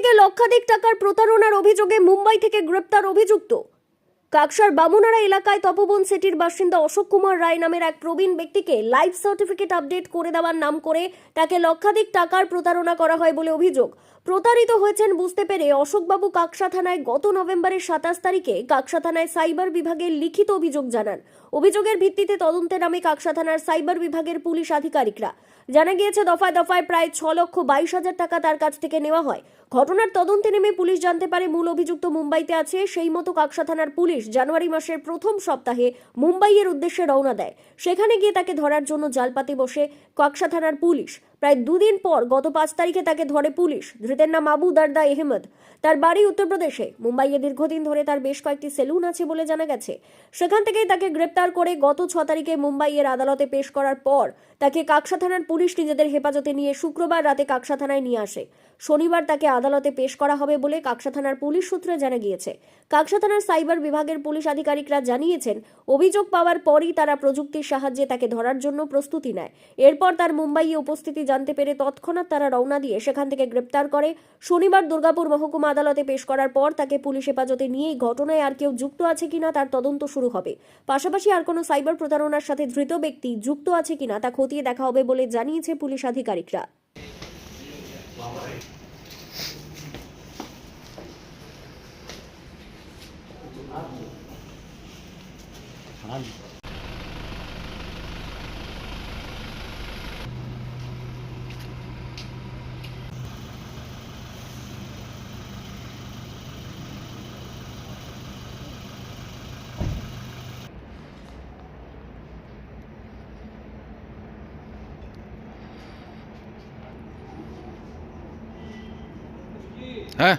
থেকে লক্ষাধিক টাকার প্রতারণার অভিযোগে মুম্বাই থেকে গ্রেপ্তার অভিযুক্ত। কাকসার বামুনারা এলাকায় তপবন সিটির বাসিন্দা অশোক কুমার রায় নামের এক প্রবীণ ব্যক্তিকে লাইফ সার্টিফিকেট আপডেট করে দেওয়ার নাম করে তাকে লক্ষাধিক টাকার প্রতারণা করা হয় বলে অভিযোগ। প্রতারিত হয়েছেন বুঝতে পেরে অশোকবাবু কাকসা থানায় গত নভেম্বরের 27 তারিখে কাকসা থানায় সাইবার বিভাগের লিখিত অভিযোগ জানান। অভিযোগের ভিত্তিতে তদন্তে নামে কাকসা থানার সাইবার বিভাগের পুলিশ আধিকারিকরা। জানা গিয়েছে দফায় দফায় প্রায় 6,22,000 টাকা তার কাছ থেকে নেওয়া হয়। ঘটনার তদন্তে নেমে পুলিশ জানতে পারে মূল অভিযুক্ত মুম্বাইতে আছে। সেই মতো কাকসা থানার পুলিশ জানুয়ারি মাসের প্রথম সপ্তাহে মুম্বাইয়ের উদ্দেশ্যে রওনা দেয়। সেখানে গিয়ে তাকে ধরার জন্য জালপাতে বসে কাকসা থানার পুলিশ। প্রায় দুদিন পর গত 5 তারিখে তাকে ধরে পুলিশ। ধৃতের নাম আবু দারদা আহমেদ। তার বাড়ি উত্তরপ্রদেশে। মুম্বাইয়ে দীর্ঘদিন ধরে তার বেশ কয়েকটি সেলুন আছে বলে জানা গেছে। সেখান থেকেই তাকে গ্রেপ্তার করে গত 6 তারিখে মুম্বাইয়ের আদালতে পেশ করার পর তাকে কাকসা থানার পুলিশ নিজেদের হেফাজতে নিয়ে শুক্রবার রাতে কাকসা থানায় নিয়ে আসে। শনিবার তাকে আদালতে পেশ করা হবে বলে কাকসা থানার পুলিশ সূত্রে জানা গিয়েছে। কাকসা থানার সাইবার বিভাগের পুলিশ আধিকারিকরা জানিয়েছেন, অভিযোগ পাওয়ার পরই তারা প্রযুক্তির সাহায্যে তাকে ধরার জন্য প্রস্তুতি নেয়। এরপর তার মুম্বাইয়ে উপস্থিতি জানতে পেরে তৎক্ষণাৎ তারা রওনা দিয়ে সেখান থেকে গ্রেপ্তার করে। শনিবার দুর্গাপুর মহকুমা আদালতে পেশ করার পর তাকে পুলিশ হেফাজতে নিয়ে এই ঘটনায় আর কেউ যুক্ত আছে কিনা তার তদন্ত শুরু হবে। পাশাপাশি আর কোনো সাইবার প্রতারণার সাথে ধৃত ব্যক্তি যুক্ত আছে কিনা তা খতিয়ে দেখা হবে বলে জানিয়েছে পুলিশ আধিকারিকরা। হ্যাঁ,